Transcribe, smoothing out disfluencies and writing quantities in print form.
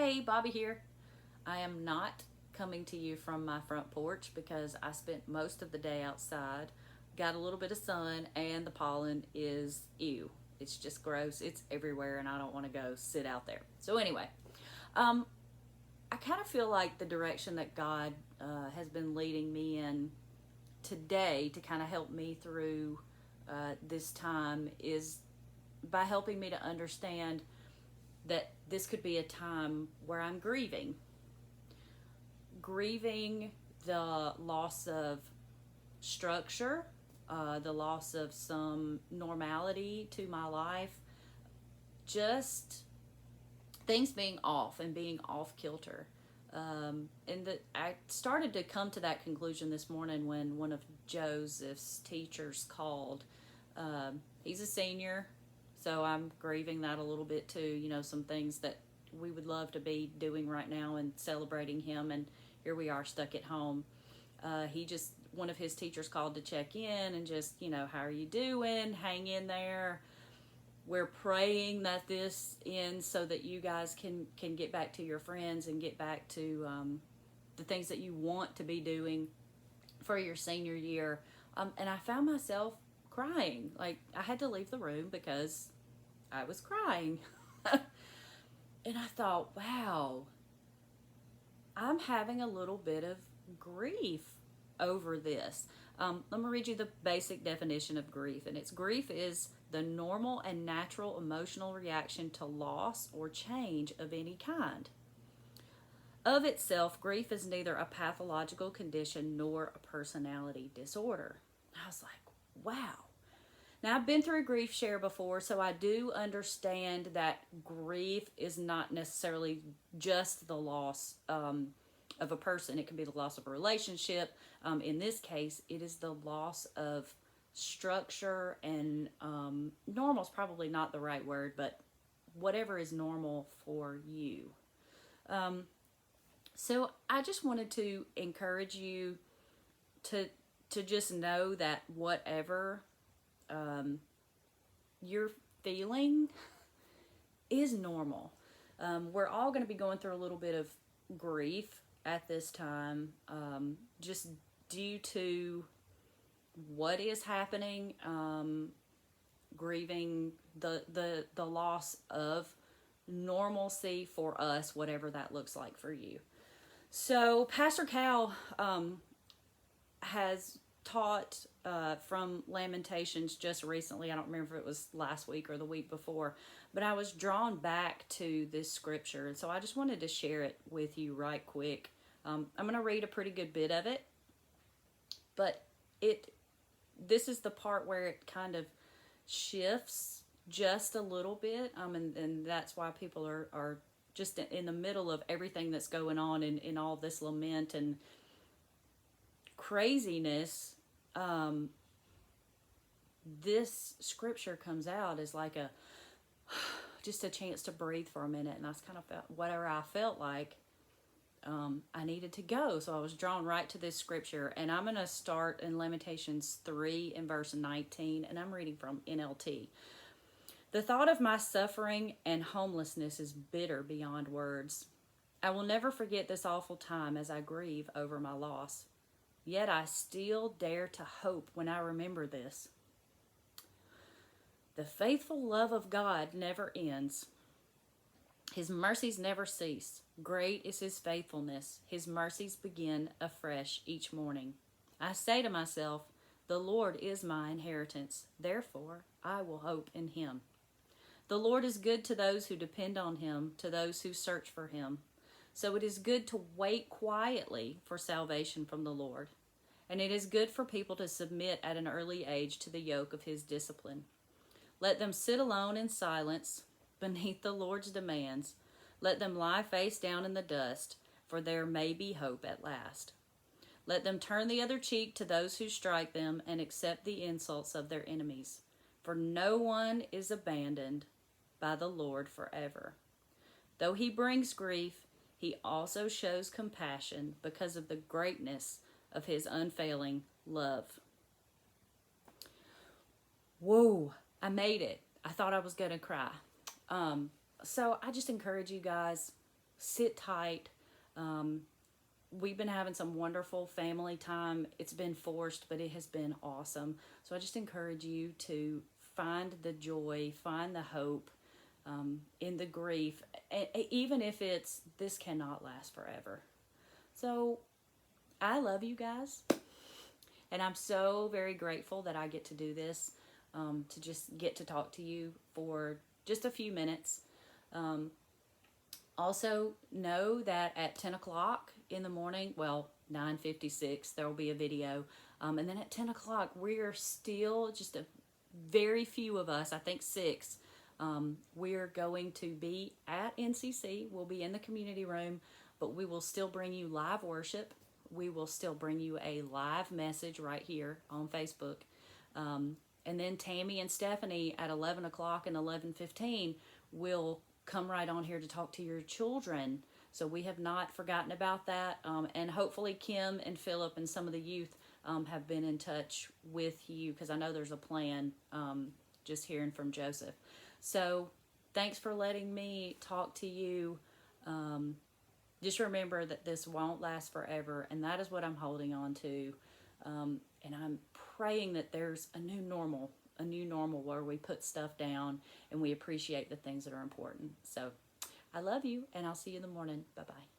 Hey, Bobby here. I am not coming to you from my front porch because I spent most of the day outside, got a little bit of sun, and the pollen is ew. It's just gross. It's everywhere, and I don't want to go sit out there. So, anyway, um, I kind of feel like the direction that God has been leading me in today to kind of help me through this time is by helping me to understand that this could be a time where I'm grieving the loss of structure, the loss of some normality to my life, just things being off and being off kilter. I started to come to that conclusion this morning when one of Joseph's teachers called. He's a senior, so I'm grieving that a little bit too. You know, some things that we would love to be doing right now and celebrating him, and here we are stuck at home. One of his teachers called to check in and just, how are you doing? Hang in there. We're praying that this ends so that you guys can get back to your friends and get back to the things that you want to be doing for your senior year. And I found myself crying. Like, I had to leave the room because I was crying. And I thought, wow, I'm having a little bit of grief over this. Let me read you the basic definition of grief. And it's grief is the normal and natural emotional reaction to loss or change of any kind. Of itself, grief is neither a pathological condition nor a personality disorder. I was like, wow. Now, I've been through a grief share before, so I do understand that grief is not necessarily just the loss of a person. It can be the loss of a relationship. In this case, it is the loss of structure and normal is probably not the right word, but whatever is normal for you. So I just wanted to encourage you to just know that whatever you're feeling is normal. We're all going to be going through a little bit of grief at this time, just due to what is happening, grieving the loss of normalcy for us, whatever that looks like for you. So Pastor Cal has taught from Lamentations just recently. I don't remember if it was last week or the week before, but I was drawn back to this scripture, and so I just wanted to share it with you right quick. I'm going to read a pretty good bit of it, but this is the part where it kind of shifts just a little bit, and that's why people are just in the middle of everything that's going on in all this lament and craziness. This scripture comes out as like just a chance to breathe for a minute, and I kind of felt whatever I felt like I needed to go, so I was drawn right to this scripture, and I'm going to start in Lamentations 3 and verse 19, and I'm reading from NLT. The thought of my suffering and homelessness is bitter beyond words. I will never forget this awful time as I grieve over my loss. Yet I still dare to hope when I remember this. The faithful love of God never ends. His mercies never cease. Great is his faithfulness. His mercies begin afresh each morning. I say to myself, the Lord is my inheritance. Therefore, I will hope in him. The Lord is good to those who depend on him, to those who search for him. So it is good to wait quietly for salvation from the Lord. And it is good for people to submit at an early age to the yoke of his discipline. Let them sit alone in silence beneath the Lord's demands. Let them lie face down in the dust, for there may be hope at last. Let them turn the other cheek to those who strike them and accept the insults of their enemies. For no one is abandoned by the Lord forever. Though he brings grief, he also shows compassion because of the greatness of his unfailing love. Whoa, I made it. I thought I was going to cry. So I just encourage you guys, sit tight. We've been having some wonderful family time. It's been forced, but it has been awesome. So I just encourage you to find the joy, find the hope in the grief, even if this cannot last forever. So I love you guys, and I'm so very grateful that I get to do this, to just get to talk to you for just a few minutes. Also, know that at 10 o'clock in the morning, well, 9:56, there will be a video. And then at 10 o'clock, we're still just a very few of us, I think 6. We're going to be at NCC. We'll be in the community room, but we will still bring you live worship. We will still bring you a live message right here on Facebook. And then Tammy and Stephanie at 11 o'clock and 11:15 will come right on here to talk to your children. So we have not forgotten about that. And hopefully Kim and Philip and some of the youth have been in touch with you, because I know there's a plan, just hearing from Joseph. So thanks for letting me talk to you. Just remember that this won't last forever, and that is what I'm holding on to. And I'm praying that there's a new normal where we put stuff down and we appreciate the things that are important. So I love you, and I'll see you in the morning. Bye-bye.